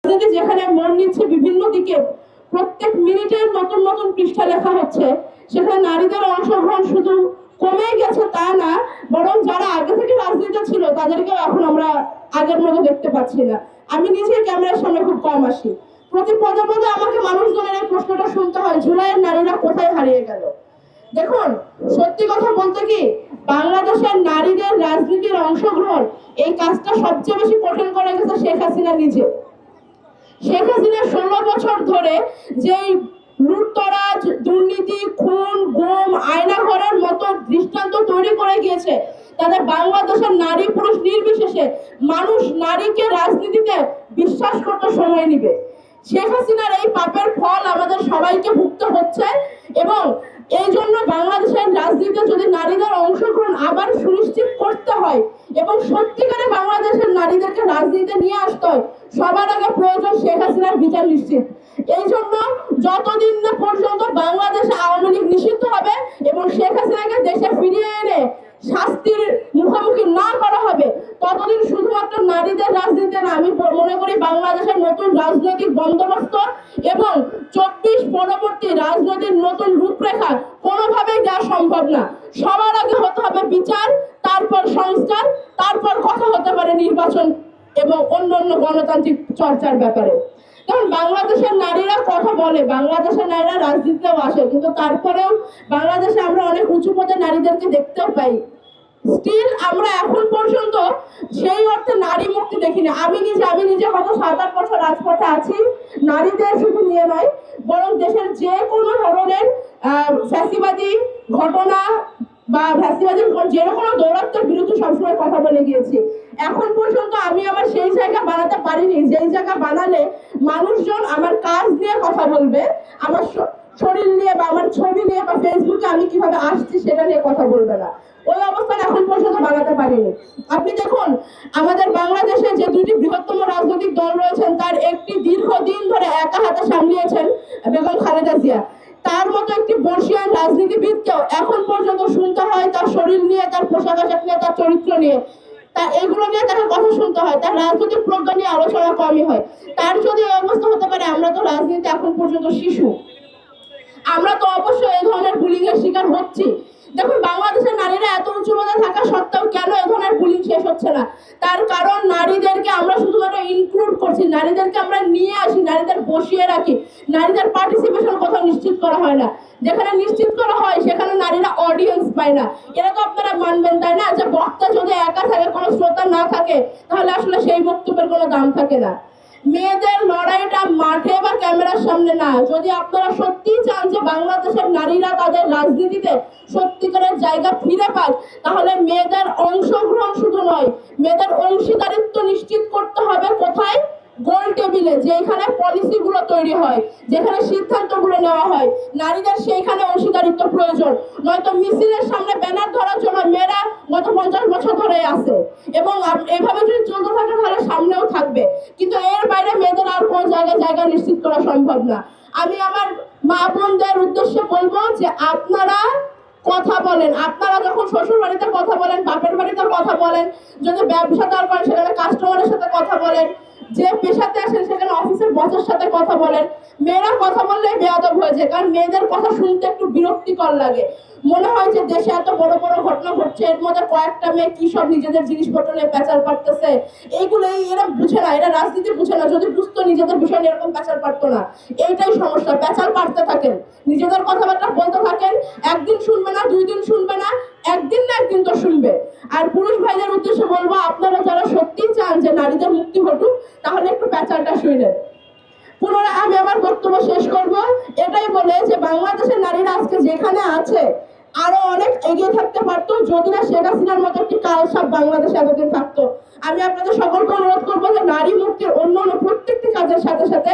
যেখানে মন নিচ্ছে বিভিন্ন দিকে, প্রত্যেক মিনিটের নতুন নতুন পৃষ্ঠা লেখা হচ্ছে, সেখানে নারীদের অংশগ্রহণ শুধু কমে গেছে তা না, বরং যারা আগে থেকে রাজনীতি ছিল তাদেরকেও এখন আমরা আগের মতো দেখতে পাচ্ছি না। আমি নিজে ক্যামেরার সামনে খুব কম আসি, প্রতি পদে পদে আমাকে মানুষজনের এই প্রশ্নটা শুনতে হয়, জুলাইয়ের নারীরা কোথায় হারিয়ে গেল। দেখুন, সত্যি কথা বলতে কি, বাংলাদেশের নারীদের রাজনীতির অংশগ্রহণ এই কাজটা সবচেয়ে বেশি কঠিন করে গেছে শেখ হাসিনা নিজে। শেখ হাসিনা 16 বছর ধরে যেই লুটতরাজ, দুর্নীতি, খুন, গুম, আয়নাঘরের মতো দৃষ্টান্ত তৈরি করে গিয়েছে, তাতে বাংলাদেশের নারী পুরুষ নির্বিশেষে মানুষ নারীকে রাজনীতিতে বিশ্বাস করতে সময় নিবে। শেখ হাসিনার এই পাপের ফল আমাদের সবাইকে ভুগতে হচ্ছে, এবং এই জন্য বাংলাদেশের রাজনীতিতে যদি নারীদের অংশগ্রহণ আবার সুনিশ্চিত করতে হয় এবং সত্যিকারে বাংলাদেশের নারীদেরকে রাজনীতিতে নিয়ে আসতে হয়, সবার আগে প্রয়োজন শেখ হাসিনার বিচার নিশ্চিত। এই জন্য যতদিন না পর্যন্ত বাংলাদেশে আওয়ামী লীগ নিষিদ্ধ হবে এবং শেখ হাসিনাকে দেশে ফিরিয়ে এনে শাস্তির মুখোমুখি না করা হবে, ততদিন শুধুমাত্র নারীদের রাজনীতি না, আমি মনে করি বাংলাদেশের নতুন রাজনৈতিক বন্দোবস্ত এবং 24 পরবর্তী রাজনৈতিক নতুন রূপরেখা কোনোভাবেই দেওয়া সম্ভব না। সবার আগে হতে হবে বিচার, তারপর সংস্কার, তারপর কথা হতে পারে নির্বাচন এবং অন্যান্য গণতান্ত্রিক চর্চার ব্যাপারে। কারণ বাংলাদেশের নারীরা কথা বলে, বাংলাদেশের নারীরা রাজনীতিতেও আসে, কিন্তু তারপরেও বাংলাদেশে আমরা অনেক উঁচু পদে নারীদেরকে দেখতেও পাই। স্টিল আমরা এখন পর্যন্ত সেই অর্থে নারী মুক্তি দেখিনি। আমি নিজে হয়তো 7-8 বছর রাজপথে আছি, নারীদের শুধু নিয়ে নয়, বরং দেশের যে কোনো ধরনের ফ্যাসিবাদী ঘটনা বা ফ্যাসিবাদী যে কোনো দৌরাত্মের বিরুদ্ধে সবসময় কথা বলে গিয়েছি। এখন পর্যন্ত আমি আমার সেই জায়গা বানাতে পারিনি যেই জায়গা বানালে মানুষজন আমার কাজ নিয়ে কথা বলবে, আমার শরীর নিয়ে বা আমার ছবি নিয়ে বা ফেসবুকে আমি কিভাবে আসছি সেটা নিয়ে কথা বলবে না। ওই অবস্থান এখন পর্যন্ত বানাতে পারিনি। আপনি দেখুন, আমাদের বাংলাদেশে যে দুটি বৃহত্তম রাজনৈতিক দল রয়েছেন, তার একটি দীর্ঘদিন ধরে একা হাতে সামলিয়েছেন বেগম খালেদা জিয়া। তার মতো একটি বর্ষিয়ান রাজনীতিবিদকেও এখন পর্যন্ত শুনতে হয় তার শরীর নিয়ে, তার পোশাক আশাক নিয়ে, তার চরিত্র নিয়ে, তা এগুলো নিয়ে তাকে কথা শুনতে হয়, তার রাজনৈতিক প্রজ্ঞা নিয়ে আলোচনা কমই হয়। তার যদি এই অবস্থা হতে পারে, আমরা তো রাজনীতি এখন পর্যন্ত শিশু, আমরা তো অবশ্যই এই ধরনের বুলিং এর শিকার হচ্ছি। দেখুন, বাংলাদেশের নারীরা এত উঁচু পদে থাকা সত্ত্বেও কেন এই ধরনের বুলিং শেষ হচ্ছে না? তার কারণ নারীদেরকে আমরা শুধুমাত্র ইনক্লুড করছি, নারীদেরকে আমরা নিয়ে আসি, নারীদের বসিয়ে রাখি, নারীদের পার্টিসিপেশন কোথাও নিশ্চিত করা হয় না। যেখানে নিশ্চিত করা হয় সেখানে নারীরা অডিয়েন্স পায় না। এরা তো আপনারা মানবেন তাই না, যে বক্তা যদি একা থাকে, কোনো শ্রোতা না থাকে, তাহলে আসলে সেই বক্তব্যের কোনো দাম থাকে না। মেয়েদের লড়াইটা মাঠে বা ক্যামেরার সামনে না। যদি আপনারা সত্যি চান যে বাংলাদেশের নারীরা তাদের রাজনীতিতে সত্যিকারের জায়গা ফিরে পাক, তাহলে মেয়েদের অংশগ্রহণ শুধু নয়, মেয়েদের অংশীদারিত্ব নিশ্চিত করতে হবে। কোথায়? গোল টেবিলে, যেখানে পলিসিগুলো তৈরি হয়, যেখানে সিদ্ধান্তগুলো নেওয়া হয়, নারীদের সেইখানে অংশীদারিত্ব প্রয়োজন। নয়তো মিছিলের সামনে ব্যানার ধরার জন্য মেয়েরা গত 50 বছর ধরে আছে, এবং এভাবে যদি চলতে থাকে তাহলে সামনেও থাকবে, কিন্তু এর বাইরে মেয়েদের আর কোনো জায়গা নিশ্চিত করা সম্ভব না। আমি আমার মা বোনদের উদ্দেশ্যে বলবো যে আপনারা কথা বলেন, আপনারা যখন শ্বশুর বাড়িতে কথা বলেন, বাপের বাড়িতে কথা বলেন, যদি ব্যবসাদার করেন সেখানে কাস্টমারের সাথে কথা বলেন, যে পেশাতে আসেন সেখানে অফিসের বসের সাথে কথা বলেন। মেয়েরা কথা বললে বেয়াদব হয়ে যায়, কারণ মেয়েদের কথা শুনতে একটু বিরক্তিকর লাগে। মনে হয় যে দেশে এত বড় বড় ঘটনা ঘটছে, এর মধ্যে কয়েকটা মেয়ে কি সব নিজেদের জিনিসপত্র নিয়ে প্যাচার পারতেছে, এইগুলো এরা বুঝে না, এরা রাজনীতি বুঝে না। যদি বুঝতো নিজেদের বিষয় নিয়ে এরকম প্যাচার পারতো না। এইটাই সমস্যা, প্যাচার পারতে থাকেন, নিজেদের কথাবার্তা বলতে থাকেন, একদিন শুনবে না, 2 দিন শুনবে না, একদিন না একদিন তো শুনবে। আর পুরুষ ভাইদের উদ্দেশ্যে বলবো, আপনারা যারা সত্যি চান যে নারীদের মুক্তি ঘটুক, তাহলে একটু প্যাচারটা শুনলেন। পুনরায় আমি আমার বক্তব্য শেষ করব এটাই বলে যে বাংলাদেশের নারীরা আজকে যেখানে আছে আরো অনেক এগিয়ে থাকতে পারতো, যদি না শেখ হাসিনার মতো একটি কালসাপ বাংলাদেশে এতদিন থাকতো। আমি আপনাদের সকলকে অনুরোধ করবো যে নারী মুক্তির অন্যান্য প্রত্যেকটি কাজের সাথে সাথে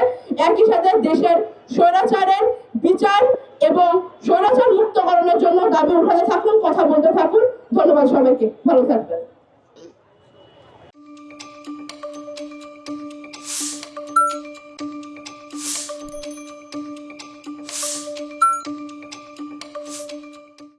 একই সাথে দেশের স্বৈরাচারের বিচার এবং স্বৈরাচার মুক্তকরণের জন্য দাবি উঠাতে থাকুন, কথা বলতে থাকুন। ধন্যবাদ সবাইকে, ভালো থাকবেন।